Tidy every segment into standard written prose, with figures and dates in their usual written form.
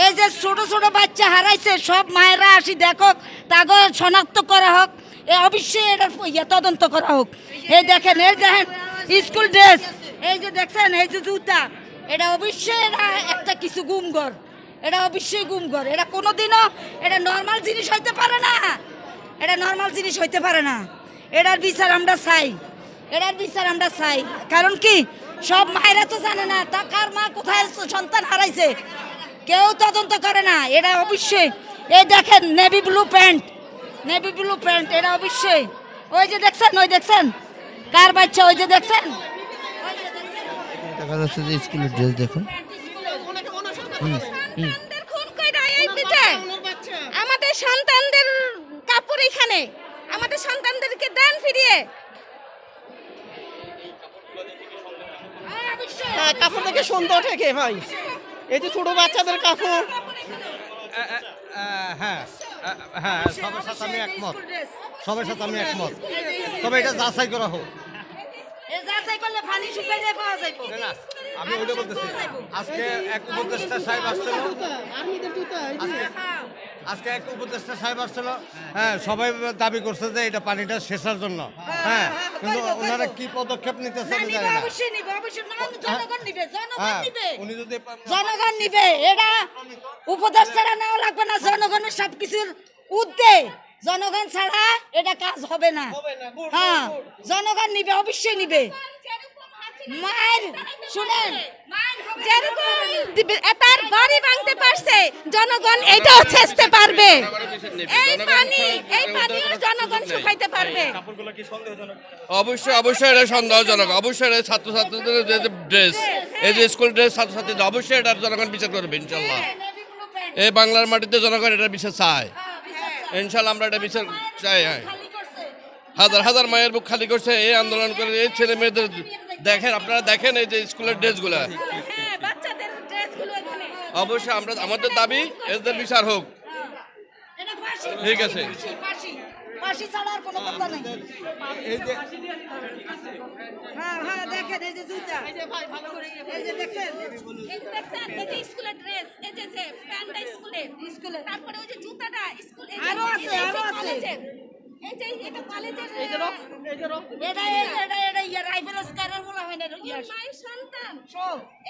এই যে ছোট ছোট বাচ্চা হারাইছে সব মায়েরা আসি দেখো তাকে শনাক্ত করা হোক, অবশ্যই এটার তদন্ত করা হোক। এই দেখেন স্কুল ড্রেস, এই যে দেখছেন এই যে জুতা, এটা অবশ্যই এটা একটা কিছু গুমগর, এটা অবশ্যই গুমগর। এটা কোনোদিনও এটা নর্মাল জিনিস হইতে পারে না, এটা নর্মাল জিনিস হইতে পারে না। এটার বিচার আমরা চাই, এটার বিচার আমরা চাই। কারণ কি সব মায়েরা তো জানে না তা কার মা কোথায় সন্তান হারাইছে, কেউ তদন্ত করে না। এটা অবশ্যই এই দেখেন navy blue pant, navy blue pant, এটা অবশ্যই ওই যে দেখছেন, ওই দেখছেন কার বাচ্চা, ওই যে দেখছেন দেখা যাচ্ছে যে স্কুলের ড্রেস দেখুন। আমাদের সন্তানদের কাপড় এখানে, আমাদের সন্তানদেরকে দেন ফিরিয়ে। হ্যাঁ, কাপড় দেখে সুন্দর থেকে ভাই, এই যে ছোট বাচ্চাদের কাপড়। হ্যাঁ হ্যাঁ, সবার সাথে আমি একমত, সবার সাথে আমি একমত, তবে এটা যাচাই করা হোক। না, আমি ওইটা বলতেছি। আজকে এক উপদেষ্টা সাহেব আসছিল, আজকে এক উপদেষ্টা সাহেব আসছিল, হ্যাঁ সবাই দাবি করছে যে এটা পানিটা শেষার জন্য, হ্যাঁ কিন্তু ওনারা কি পদক্ষেপ নিতেছে আমি জানি না। উনি যদি জনগণ নিবে, এটা উপদেষ্টারা নেওয়া লাগবে না, জনগণের সবকিছুর ঊর্ধ্বে, জনগণ ছাড়া এটা কাজ হবে না। হ্যাঁ জনগণ নিবে, অবশ্যই নিবে। মায়ের শুনেন তার বাড়ি ভাঙতে পারছে জনগণ, এটাও ছেঁচতে পারবে। এই পানিও জনগণ শুকাইতে পারবে। অবশ্যই অবশ্যই এটা সন্দেহজনক, অবশ্যই এটা ছাত্রছাত্রীদের যে ড্রেস, এই যে স্কুল ড্রেস ছাত্রছাত্রীদের, অবশ্যই এটার জনগণ বিচার করবে ইনশাল্লাহ। এই বাংলার মাটিতে জনগণ এটার বিচার চায় ইনশাল্লাহ, আমরা এটা বিচার চাই। হাজার হাজার মায়ের বুক খালি করছে এই আন্দোলন করে, এই ছেলে মেয়েদের দেখেন, আপনারা দেখেন এই যে স্কুলের ড্রেসগুলা, অবশ্যই আমরা আমাদের দাবি এদের বিচার হোক। ঠিক আছে,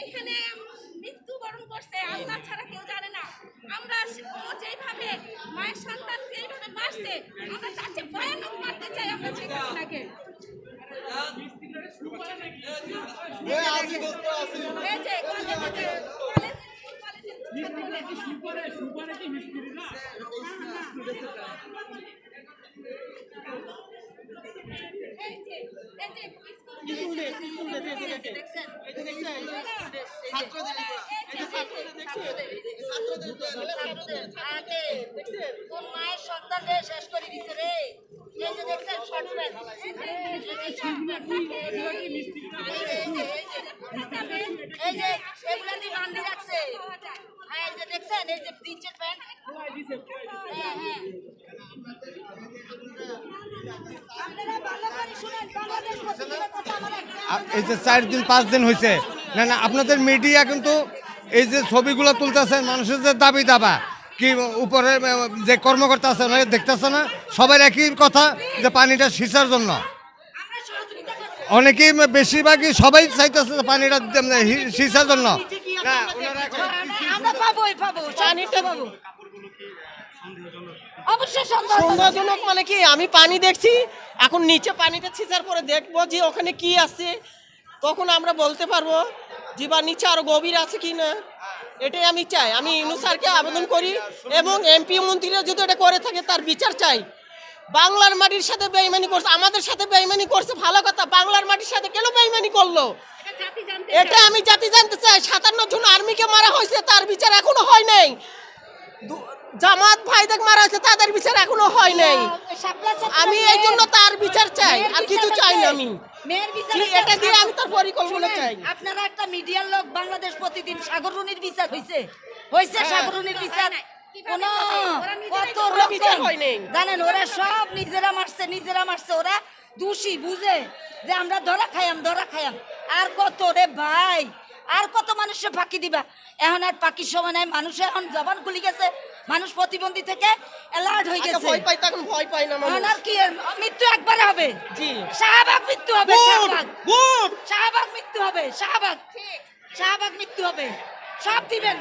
এখানে মৃত্যুবরণ করছে, আল্লাহ ছাড়া কেউ জানে না। আমরা যেভাবে মায়ের সন্তান যেভাবে মারছে, আমরা তার চেয়ে ভয়ানক মারতে চাই আমরা শেখ হাসিনাকে। মায়ের সন্তানদের শেষ করে দিচ্ছে রে, এই যে দেখছেন শর্ট প্যান্ট, এই যে এগুলা দিয়ে বান্ধি রাখছে, হ্যাঁ এই যে দেখছেন এই যে জিন্সের প্যান্ট, হ্যাঁ হ্যাঁ। এই যে 4 দিন 5 দিন হয়েছে, না না আপনাদের মিডিয়া কিন্তু এই যে ছবিগুলো তুলতেছেন, মানুষের যে দাবি দাবা কি উপরে যে কর্মকর্তা আছে ওনারা দেখতেছে না, সবার একই কথা যে পানিটা সিঁচার জন্য। অনেকেই বেশিরভাগই সবাই চাইতেছে পানিটা সিঁচার জন্য। সন্দেহজনক মানে কি, আমি পানি দেখছি, এখন নিচে পানিটা ছিঁচার পরে দেখবো যে ওখানে কি আছে, তখন আমরা বলতে পারবো যে বা নিচে আরো গভীর আছে কি না। এটাই আমি চাই, আমি ইউনূস স্যারকে আবেদন করি এবং এমপি মন্ত্রীরা যদি এটা করে থাকে তার বিচার চাই। বাংলার মাটির সাথে বেইমানি করছে, আমাদের সাথে বেইমানি করছে ভালো কথা, বাংলার মাটির সাথে কেন বেইমানি করলো এটা আমি জাতি জানতে চাই। 57 জন আর্মিকে মারা হয়েছে, তার বিচার এখনো হয় নাই। জামাত ভাইদের মারা হয়েছে, তাদের বিচার এখনো হয় নাই। আমি এই জন্য তার বিচার চাই, আর কিছু চাই না। আমি এটা দিয়ে আমি তার পরিকল্পনা চাই। আপনারা একটা মিডিয়ার লোক, বাংলাদেশ প্রতিদিন সাগর রুনির বিচার হয়েছে, হয়েছে সাগর রুনির বিচার, জানেন ওরা সব নিজেরা মারছে, ওরা দোষী বুঝে যে আমরা ধরা খাইয়াম। আর কত রে ভাই, আর কত মানুষের ফাঁকি দিবা? এখন আর পাখির সময় নাই, মানুষের এখন জবান খুলে গেছে, মানুষ প্রতিবন্ধী থেকে অ্যালার্ট হয়ে আগে গেছে। ভয় পাই, তখন ভয় পাই না মানুষ। এখন আর কি মৃত্যু একবারে হবে, জি শাহবাগ মৃত্যু হবে, গুড শাহবাগ গুড শাহবাগ মৃত্যু হবে, শাহবাগ মৃত্যু হবে, সব দিবেন।